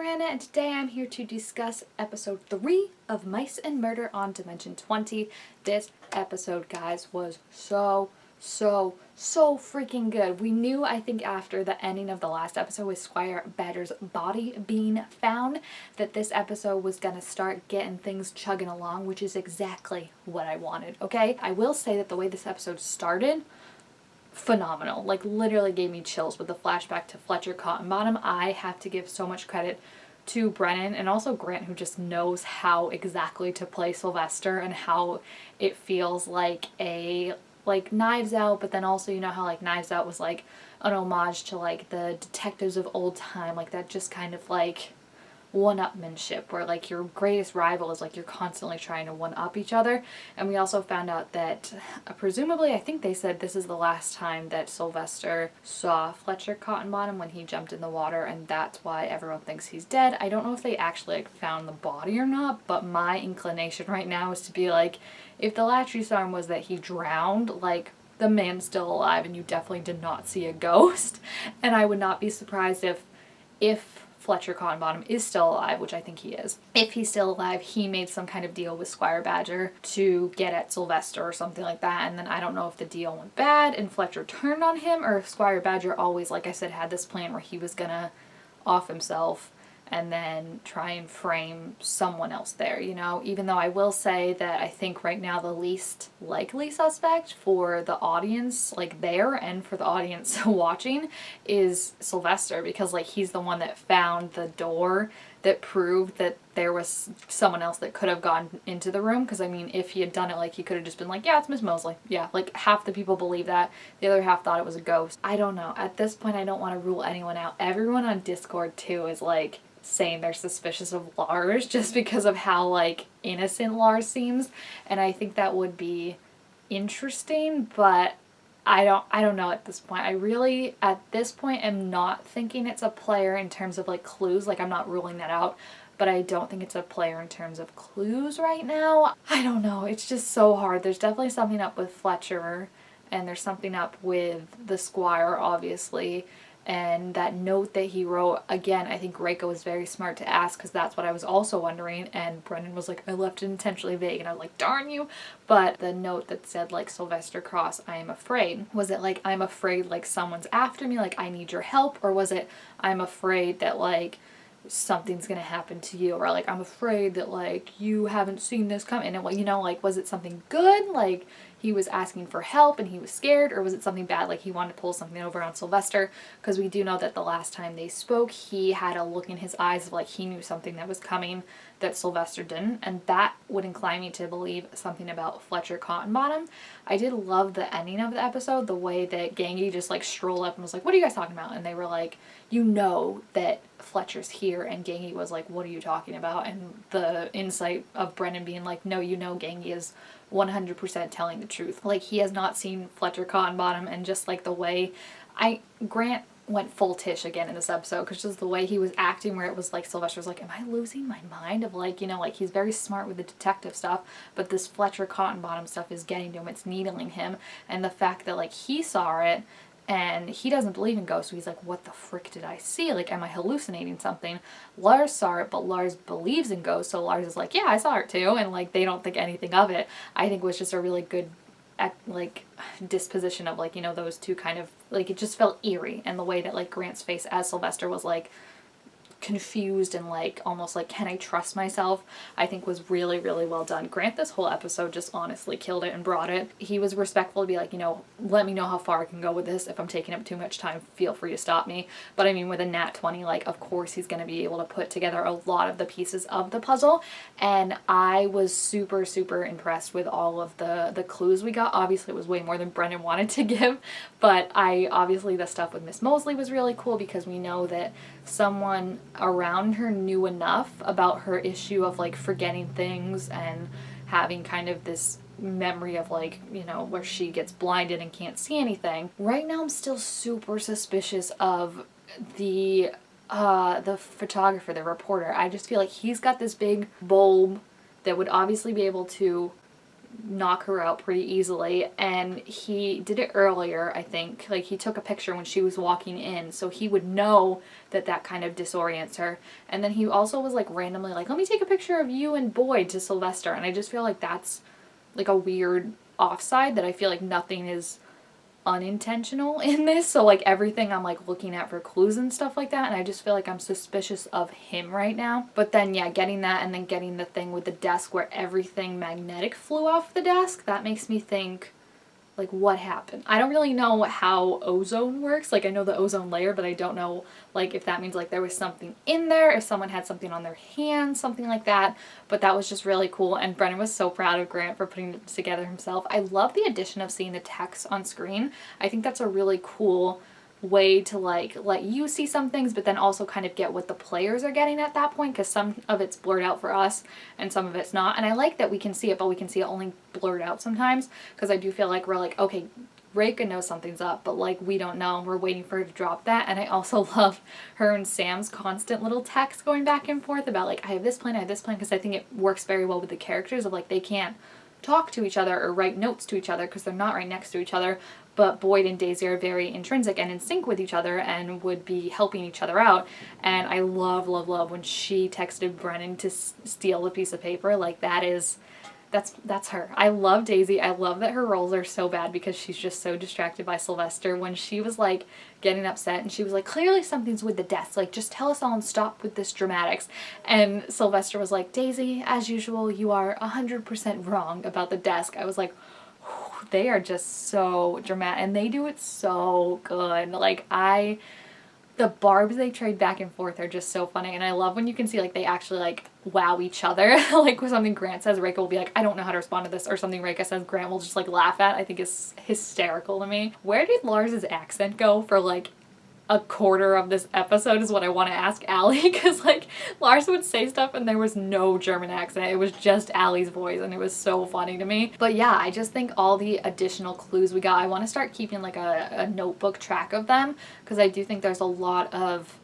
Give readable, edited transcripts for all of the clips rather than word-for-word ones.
Miranda, and today I'm here to discuss episode 3 of Mice and Murder on Dimension 20. This episode, guys, was so freaking good. We knew, I think, after the ending of the last episode with Squire Badger's body being found, that this episode was gonna start getting things chugging along, which is exactly what I wanted, okay? I will say that the way this episode started, phenomenal. Like, literally gave me chills with the flashback to Fletcher Cottonbottom. I have to give so much credit to Brennan and also Grant, who just knows how exactly to play Sylvester and how it feels like a Knives Out, but then also, you know how like Knives Out was like an homage to like the detectives of old time, like that just kind of like one-upmanship where like your greatest rival is like you're constantly trying to one-up each other. And we also found out that presumably, I think they said this is the last time that Sylvester saw Fletcher Cottonbottom when he jumped in the water, and that's why everyone thinks he's dead. I don't know if they actually like found the body or not, but my inclination right now is to be like, if the last you saw him was that he drowned, like the man's still alive and you definitely did not see a ghost. And I would not be surprised if Fletcher Cottonbottom is still alive, which I think he is. If he's still alive, he made some kind of deal with Squire Badger to get at Sylvester or something like that, and then I don't know if the deal went bad and Fletcher turned on him, or if Squire Badger always, like I said, had this plan where he was gonna off himself and then try and frame someone else there, you know? Even though I will say that I think right now the least likely suspect for the audience, like there, and for the audience watching, is Sylvester, because like he's the one that found the door that proved that there was someone else that could have gone into the room. Because I mean, if he had done it, like he could have just been like, yeah, it's Miss Molesley. Yeah, like half the people believe that, the other half thought it was a ghost. I don't know. At this point, I don't want to rule anyone out. Everyone on Discord too is like saying they're suspicious of Lars just because of how like innocent Lars seems, and I think that would be interesting, but I don't know at this point. I really at this point am not thinking it's a player in terms of like clues. Like I'm not ruling that out, but I don't think it's a player in terms of clues right now. I don't know. It's just so hard. There's definitely something up with Fletcher, and there's something up with the Squire, obviously. And that note that he wrote, again, I think Reiko was very smart to ask, because that's what I was also wondering. And Brendan was like, I left it intentionally vague. And I was like, darn you. But the note that said, like, Sylvester Cross, I am afraid. Was it like, I'm afraid, like, someone's after me, like, I need your help? Or was it, I'm afraid that, like, something's gonna happen to you? Or, like, I'm afraid that, like, you haven't seen this coming? And, you know, like, was it something good? Like, he was asking for help and he was scared, or was it something bad, like he wanted to pull something over on Sylvester? Because we do know that the last time they spoke, he had a look in his eyes of like he knew something that was coming that Sylvester didn't, and that would incline me to believe something about Fletcher Cottonbottom. I did love the ending of the episode, the way that Gangie just like strolled up and was like, what are you guys talking about? And they were like, you know that Fletcher's here, and Gangie was like, what are you talking about? And the insight of Brennan being like, no, you know Gangie is 100% telling the truth. Like, he has not seen Fletcher Cottonbottom, and just like the way Grant went full Tish again in this episode, because just the way he was acting, where it was like Sylvester was like, am I losing my mind? Of like, you know, like he's very smart with the detective stuff, but this Fletcher Cottonbottom stuff is getting to him, it's needling him. And the fact that like he saw it and he doesn't believe in ghosts, so he's like, what the frick did I see? Like, am I hallucinating something? Lars saw it, but Lars believes in ghosts, so Lars is like, yeah, I saw it too, and like they don't think anything of it. I think it was just a really good like disposition of like, you know, those two kind of like, it just felt eerie. And the way that like Grant's face as Sylvester was like confused and like almost like, can I trust myself, I think was really well done. Grant this whole episode just honestly killed it and brought it. He was respectful to be like, you know, let me know how far I can go with this. If I'm taking up too much time, feel free to stop me. But I mean, with a nat 20, like of course he's gonna be able to put together a lot of the pieces of the puzzle. And I was super impressed with all of the clues we got. Obviously it was way more than Brendan wanted to give, but obviously the stuff with Miss Molesley was really cool, because we know that someone around her knew enough about her issue of like forgetting things and having kind of this memory of like, you know, where she gets blinded and can't see anything. Right now I'm still super suspicious of the photographer, the reporter. I just feel like he's got this big bulb that would obviously be able to knock her out pretty easily, and he did it earlier, I think. Like, he took a picture when she was walking in, so he would know that that kind of disorients her. And then he also was like randomly like, let me take a picture of you and Boyd to Sylvester, and I just feel like that's like a weird offside that I feel like nothing is unintentional in this. So like everything I'm like looking at for clues and stuff like that, and I just feel like I'm suspicious of him right now. But then yeah, getting that and then getting the thing with the desk where everything magnetic flew off the desk, that makes me think like what happened. I don't really know how ozone works. Like I know the ozone layer, but I don't know like if that means like there was something in there, if someone had something on their hands, something like that. But that was just really cool, and Brennan was so proud of Grant for putting it together himself. I love the addition of seeing the text on screen. I think that's a really cool way to like let you see some things, but then also kind of get what the players are getting at that point, because some of it's blurred out for us and some of it's not. And I like that we can see it, but we can see it only blurred out sometimes, because I do feel like we're like, okay, Reika knows something's up, but like we don't know, and we're waiting for her to drop that. And I also love her and Sam's constant little text going back and forth about like, I have this plan, because I think it works very well with the characters of like they can't talk to each other or write notes to each other because they're not right next to each other, but Boyd and Daisy are very intrinsic and in sync with each other and would be helping each other out. And I love, love, love when she texted Brennan to steal the piece of paper. Like that's her. I love Daisy. I love that her roles are so bad because she's just so distracted by Sylvester. When she was like getting upset and she was like, clearly something's with the desk, like just tell us all and stop with this dramatics. And Sylvester was like, Daisy, as usual, you are 100% wrong about the desk. I was like, they are just so dramatic and they do it so good. Like the barbs they trade back and forth are just so funny, and I love when you can see like they actually like wow each other. Like with something Grant says, Reika will be like, I don't know how to respond to this, or something Reika says, Grant will just like laugh at. I think is hysterical to me. Where did Lars's accent go for like a quarter of this episode is what I want to ask Allie, because like Lars would say stuff and there was no German accent. It was just Allie's voice, and it was so funny to me. But yeah, I just think all the additional clues we got, I want to start keeping like a notebook track of them, because I do think there's a lot of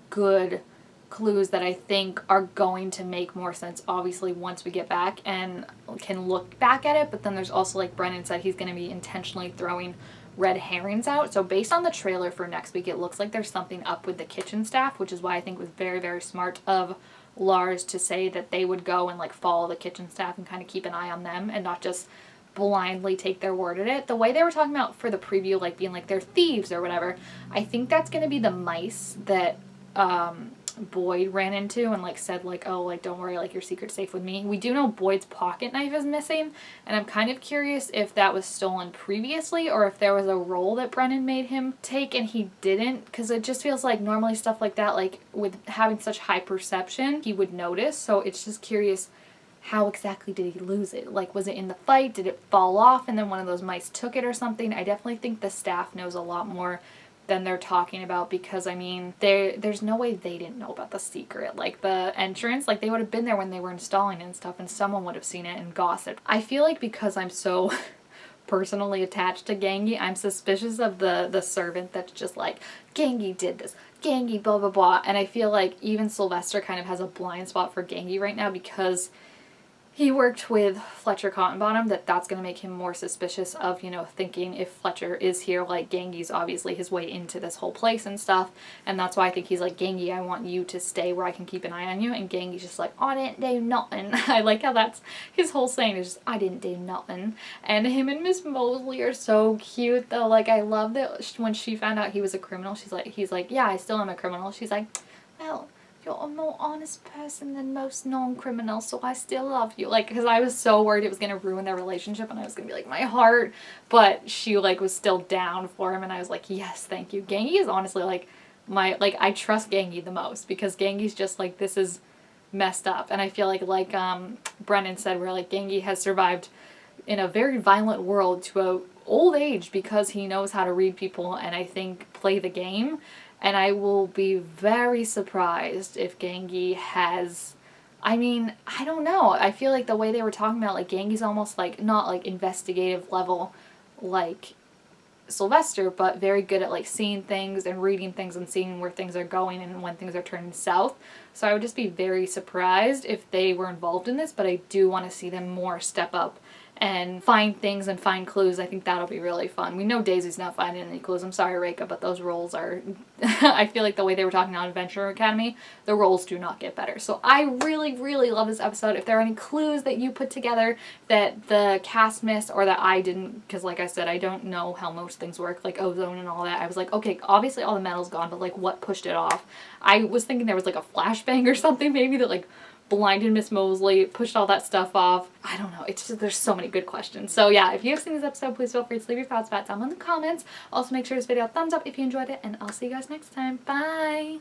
good clues that I think are going to make more sense obviously once we get back and can look back at it. But then there's also, like Brennan said, he's going to be intentionally throwing red herrings out. So based on the trailer for next week, it looks like there's something up with the kitchen staff, which is why I think it was very, very smart of Lars to say that they would go and like follow the kitchen staff and kind of keep an eye on them and not just blindly take their word at it. The way they were talking about for the preview, like being like they're thieves or whatever, I think that's going to be the mice that Boyd ran into and like said like, oh, like don't worry, like your secret's safe with me. We do know Boyd's pocket knife is missing, and I'm kind of curious if that was stolen previously or if there was a role that Brennan made him take and he didn't, because it just feels like normally stuff like that, like with having such high perception, he would notice. So it's just curious, how exactly did he lose it? Like, was it in the fight? Did it fall off and then one of those mice took it or something? I definitely think the staff knows a lot more than they're talking about, because I mean there's no way they didn't know about the secret, like the entrance, like they would have been there when they were installing it and stuff, and someone would have seen it and gossiped. I feel like because I'm so personally attached to Gangie, I'm suspicious of the servant that's just like, Gangie did this, Gangie blah blah blah, and I feel like even Sylvester kind of has a blind spot for Gangie right now because he worked with Fletcher Cottonbottom, that's going to make him more suspicious of, you know, thinking if Fletcher is here, like Gangie's obviously his way into this whole place and stuff. And that's why I think he's like, Gangie, I want you to stay where I can keep an eye on you. And Gangie's just like, I didn't do nothing. I like how that's his whole saying is just, I didn't do nothing. And him and Miss Molesly are so cute though. Like I love that when she found out he was a criminal, he's like, yeah, I still am a criminal. She's like, well, you're a more honest person than most non-criminals, so I still love you. Like, because I was so worried it was going to ruin their relationship, and I was going to be like, my heart. But she, like, was still down for him, and I was like, yes, thank you. Gangie is honestly, like, I trust Gangie the most, because Gangie's just, like, this is messed up. And I feel like Brennan said, where, like, Gangie has survived in a very violent world to a old age because he knows how to read people and I think play the game. And I will be very surprised if Gangie has, I mean, I don't know. I feel like the way they were talking about, like, Gangie's almost, like, not, like, investigative level, like, Sylvester, but very good at like seeing things and reading things and seeing where things are going and when things are turning south. So I would just be very surprised if they were involved in this, but I do want to see them more step up and find things and find clues. I think that'll be really fun. We know Daisy's not finding any clues. I'm sorry, Reika, but those roles are... I feel like the way they were talking on Adventure Academy, the roles do not get better. So I really, really love this episode. If there are any clues that you put together that the cast missed or that I didn't, because like I said, I don't know how most things work, like ozone and all that. I was like, okay, obviously all the metal's gone, but like what pushed it off? I was thinking there was like a flashbang or something maybe that like blinded Miss Molesly, pushed all that stuff off. I don't know. It's just, there's so many good questions. So yeah, if you have seen this episode, please feel free to leave your thoughts about it down in the comments. Also make sure to this video a thumbs up if you enjoyed it, and I'll see you guys next time. Bye!